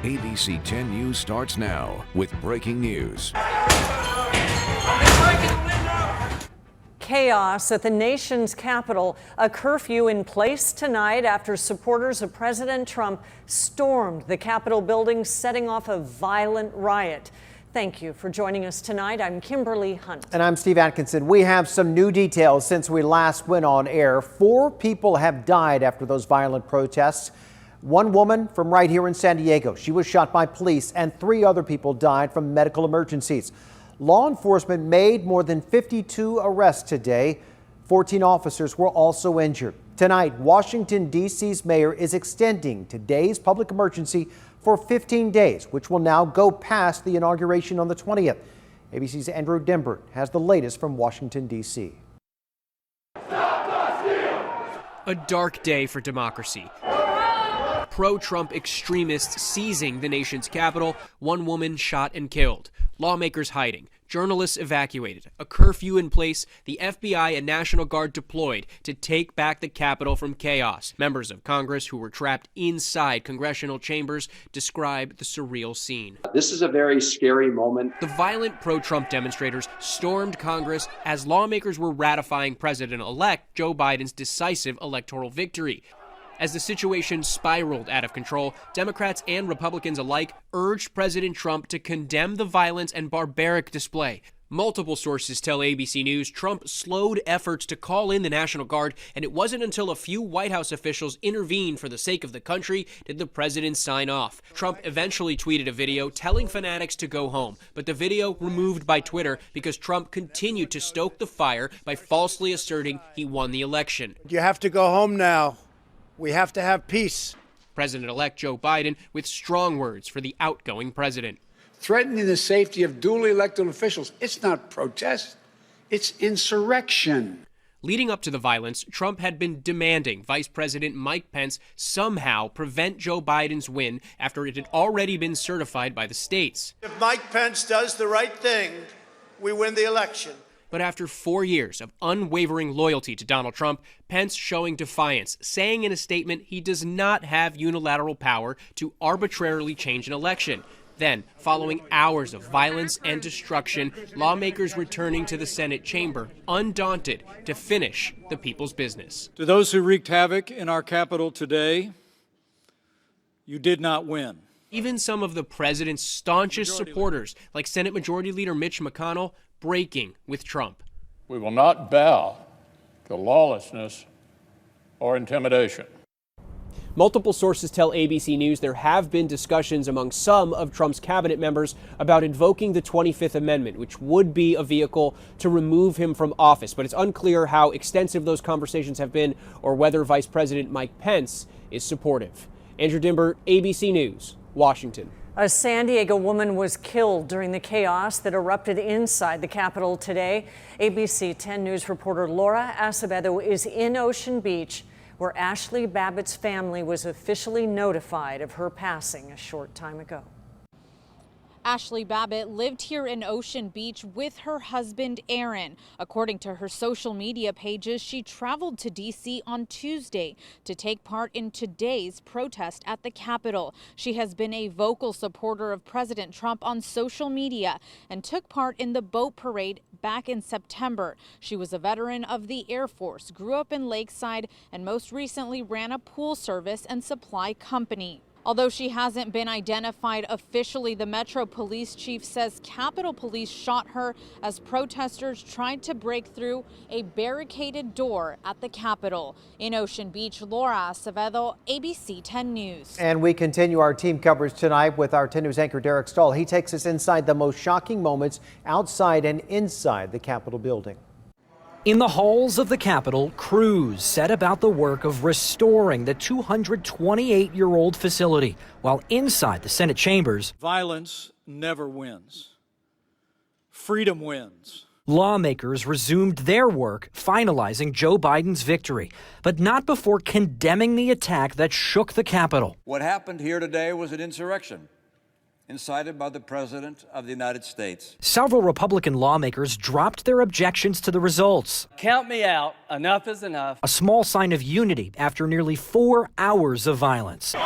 ABC 10 News starts now with breaking news. Chaos at the nation's capital. A curfew in place tonight after supporters of President Trump stormed the Capitol building, setting off a violent riot. Thank you for joining us tonight. I'm Kimberly Hunt. And I'm Steve Atkinson. We have some new details since we last went on air. 4 people have died after those violent protests. One woman from right here in San Diego. She was shot by police, and 3 other people died from medical emergencies. Law enforcement made more than 52 arrests today. 14 officers were also injured. Tonight, Washington, D.C.'s mayor is extending today's public emergency for 15 days, which will now go past the inauguration on the 20th. ABC's Andrew Dimbert has the latest from Washington, D.C. A dark day for democracy. Pro-Trump extremists seizing the nation's capital, 1 woman shot and killed, lawmakers hiding, journalists evacuated, a curfew in place, the FBI and National Guard deployed to take back the Capitol from chaos. Members of Congress who were trapped inside congressional chambers describe the surreal scene. This is a very scary moment. The violent pro-Trump demonstrators stormed Congress as lawmakers were ratifying President-elect Joe Biden's decisive electoral victory. As the situation spiraled out of control, Democrats and Republicans alike urged President Trump to condemn the violence and barbaric display. Multiple sources tell ABC News Trump slowed efforts to call in the National Guard, and it wasn't until a few White House officials intervened for the sake of the country did the president sign off. Trump eventually tweeted a video telling fanatics to go home, but the video removed by Twitter because Trump continued to stoke the fire by falsely asserting he won the election. You have to go home now. We have to have peace. President-elect Joe Biden with strong words for the outgoing president. Threatening the safety of duly elected officials. It's not protest, it's insurrection. Leading up to the violence, Trump had been demanding Vice President Mike Pence somehow prevent Joe Biden's win after it had already been certified by the states. If Mike Pence does the right thing, we win the election. But after 4 years of unwavering loyalty to Donald Trump, Pence showing defiance, saying in a statement he does not have unilateral power to arbitrarily change an election. Then, following hours of violence and destruction, lawmakers returning to the Senate chamber, undaunted to finish the people's business. To those who wreaked havoc in our Capitol today, you did not win. Even some of the president's staunchest supporters, like Senate Majority Leader Mitch McConnell, breaking with Trump. We will not bow to lawlessness or intimidation. Multiple sources tell ABC News there have been discussions among some of Trump's cabinet members about invoking the 25th Amendment, which would be a vehicle to remove him from office. But it's unclear how extensive those conversations have been or whether Vice President Mike Pence is supportive. Andrew Dimbert, ABC News, Washington. A San Diego woman was killed during the chaos that erupted inside the Capitol today. ABC 10 News reporter Laura Acevedo is in Ocean Beach, where Ashley Babbitt's family was officially notified of her passing a short time ago. Ashley Babbitt lived here in Ocean Beach with her husband, Aaron. According to her social media pages, she traveled to D.C. on Tuesday to take part in today's protest at the Capitol. She has been a vocal supporter of President Trump on social media and took part in the boat parade back in September. She was a veteran of the Air Force, grew up in Lakeside, and most recently ran a pool service and supply company. Although she hasn't been identified officially, the Metro Police Chief says Capitol Police shot her as protesters tried to break through a barricaded door at the Capitol. In Ocean Beach, Laura Acevedo, ABC 10 News. And we continue our team coverage tonight with our 10 News anchor Derek Stahl. He takes us inside the most shocking moments outside and inside the Capitol building. In the halls of the Capitol, crews set about the work of restoring the 228-year-old facility, while inside the Senate chambers, Violence never wins. Freedom wins. lawmakers resumed their work finalizing Joe Biden's victory, but not before condemning the attack that shook the Capitol. What happened here today was an insurrection incited by the President of the United States. Several Republican lawmakers dropped their objections to the results. Count me out. Enough is enough. A small sign of unity after nearly 4 hours of violence.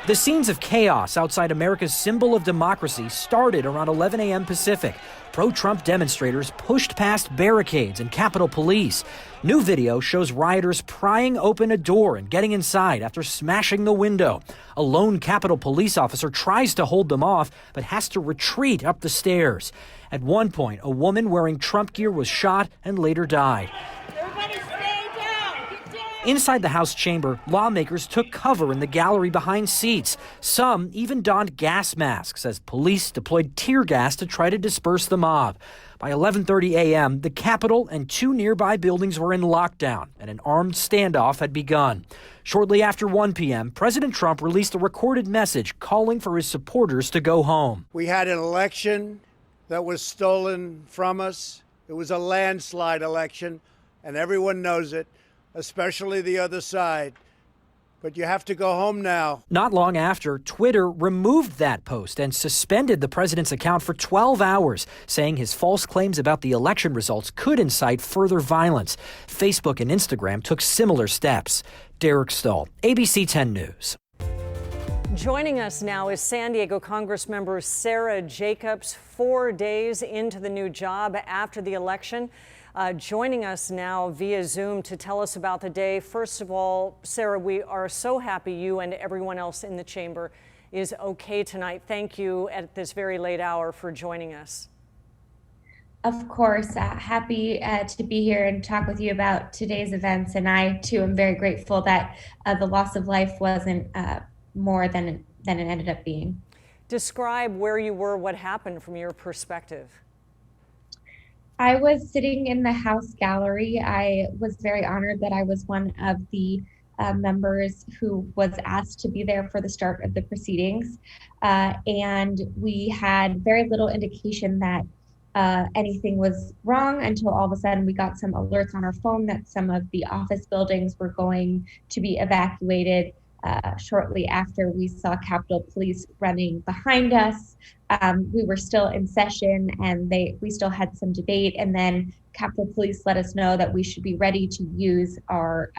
The scenes of chaos outside America's symbol of democracy started around 11 a.m. Pacific. Pro-Trump demonstrators pushed past barricades and Capitol Police. New video shows rioters prying open a door and getting inside after smashing the window. A lone Capitol Police officer tries to hold them off, but has to retreat up the stairs. At one point, a woman wearing Trump gear was shot and later died. Inside the House chamber, lawmakers took cover in the gallery behind seats. Some even donned gas masks as police deployed tear gas to try to disperse the mob. By 11:30 a.m., the Capitol and two nearby buildings were in lockdown, and an armed standoff had begun. Shortly after 1 p.m., President Trump released a recorded message calling for his supporters to go home. We had an election that was stolen from us. It was a landslide election, and everyone knows it, especially the other side. But you have to go home now. Not long after, Twitter removed that post and suspended the president's account for 12 hours, saying his false claims about the election results could incite further violence. Facebook and Instagram took similar steps. Derek Stahl, ABC 10 News. Joining us now is San Diego Congressmember Sarah Jacobs, 4 days into the new job after the election. Joining us now via Zoom to tell us about the day. First of all, Sarah, we are so happy you and everyone else in the chamber is okay tonight. Thank you at this very late hour for joining us. Of course, happy to be here and talk with you about today's events. And I, too, am very grateful that the loss of life wasn't more than it ended up being. Describe where you were, what happened from your perspective. I was sitting in the House gallery. I was very honored that I was one of the members who was asked to be there for the start of the proceedings. And we had very little indication that anything was wrong until all of a sudden we got some alerts on our phone that some of the office buildings were going to be evacuated. Shortly after, we saw Capitol Police running behind us. We were still in session and we still had some debate, and then Capitol Police let us know that we should be ready to use our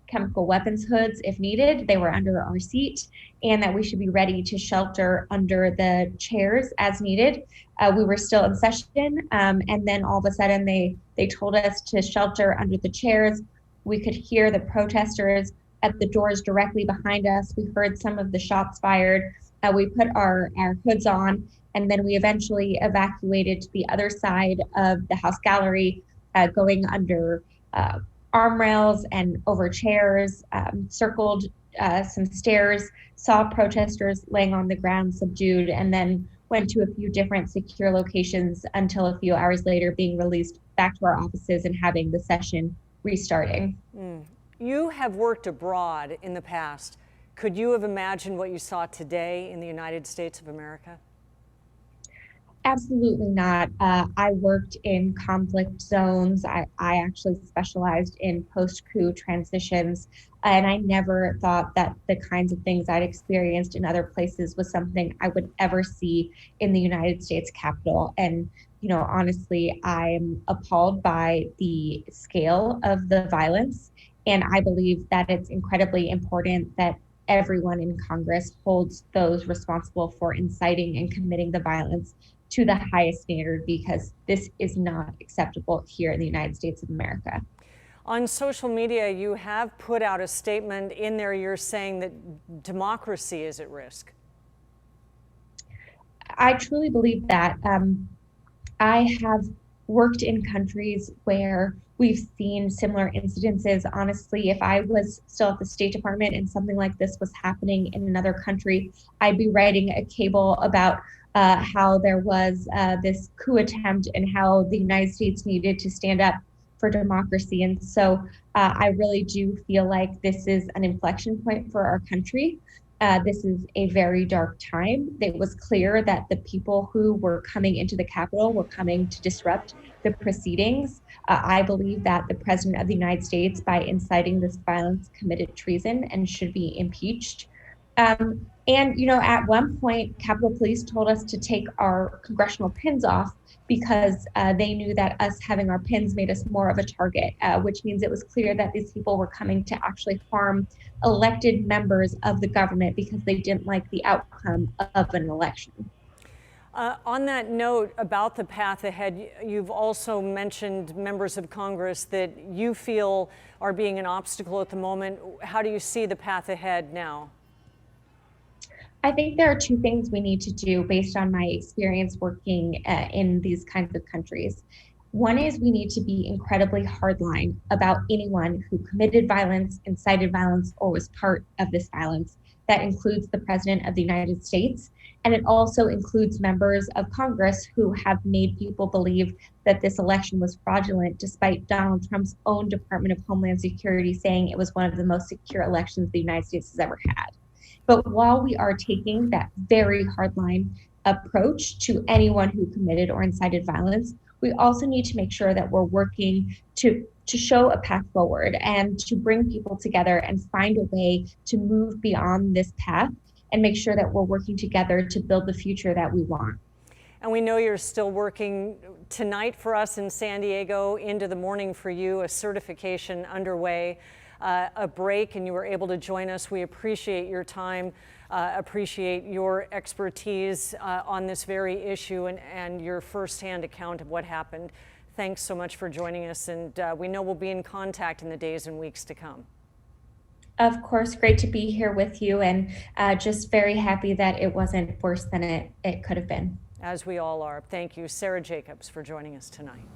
chemical weapons hoods if needed. They were under our seat, and that we should be ready to shelter under the chairs as needed. We were still in session, and then all of a sudden they told us to shelter under the chairs. We could hear the protesters at the doors directly behind us. We heard some of the shots fired. We put our hoods on, and then we eventually evacuated to the other side of the House gallery, going under arm rails and over chairs, circled some stairs, saw protesters laying on the ground subdued, and then went to a few different secure locations until a few hours later being released back to our offices and having the session restarting. You have worked abroad in the past. Could you have imagined what you saw today in the United States of America? Absolutely not. I worked in conflict zones. I actually specialized in post-coup transitions, and I never thought that the kinds of things I'd experienced in other places was something I would ever see in the United States Capitol. And, you know, honestly, I'm appalled by the scale of the violence. And I believe that it's incredibly important that everyone in Congress holds those responsible for inciting and committing the violence to the highest standard, because this is not acceptable here in the United States of America. On social media, you have put out a statement in there. You're saying that democracy is at risk. I truly believe that. I have worked in countries where we've seen similar incidences. Honestly, if I was still at the State Department and something like this was happening in another country, I'd be writing a cable about how there was this coup attempt and how the United States needed to stand up for democracy. And so I really do feel like this is an inflection point for our country. This is a very dark time. It was clear that the people who were coming into the Capitol were coming to disrupt the proceedings. I believe that the President of the United States, by inciting this violence, committed treason and should be impeached. And, at one point, Capitol Police told us to take our congressional pins off because they knew that us having our pins made us more of a target, which means it was clear that these people were coming to actually harm elected members of the government because they didn't like the outcome of an election. On that note about the path ahead, you've also mentioned members of Congress that you feel are being an obstacle at the moment. How do you see the path ahead now? I think there are two things we need to do based on my experience working in these kinds of countries. One is we need to be incredibly hardline about anyone who committed violence, incited violence, or was part of this violence. That includes the President of the United States. And it also includes members of Congress who have made people believe that this election was fraudulent, despite Donald Trump's own Department of Homeland Security saying it was one of the most secure elections the United States has ever had. But while we are taking that very hardline approach to anyone who committed or incited violence, we also need to make sure that we're working to show a path forward and to bring people together and find a way to move beyond this path and make sure that we're working together to build the future that we want. And we know you're still working tonight for us in San Diego, into the morning for you, a certification underway. A break, and you were able to join us. We appreciate your time, appreciate your expertise on this very issue and your firsthand account of what happened. Thanks so much for joining us, and we know we'll be in contact in the days and weeks to come. Of course, great to be here with you, and just very happy that it wasn't worse than it could have been. As we all are. Thank you, Sarah Jacobs, for joining us tonight.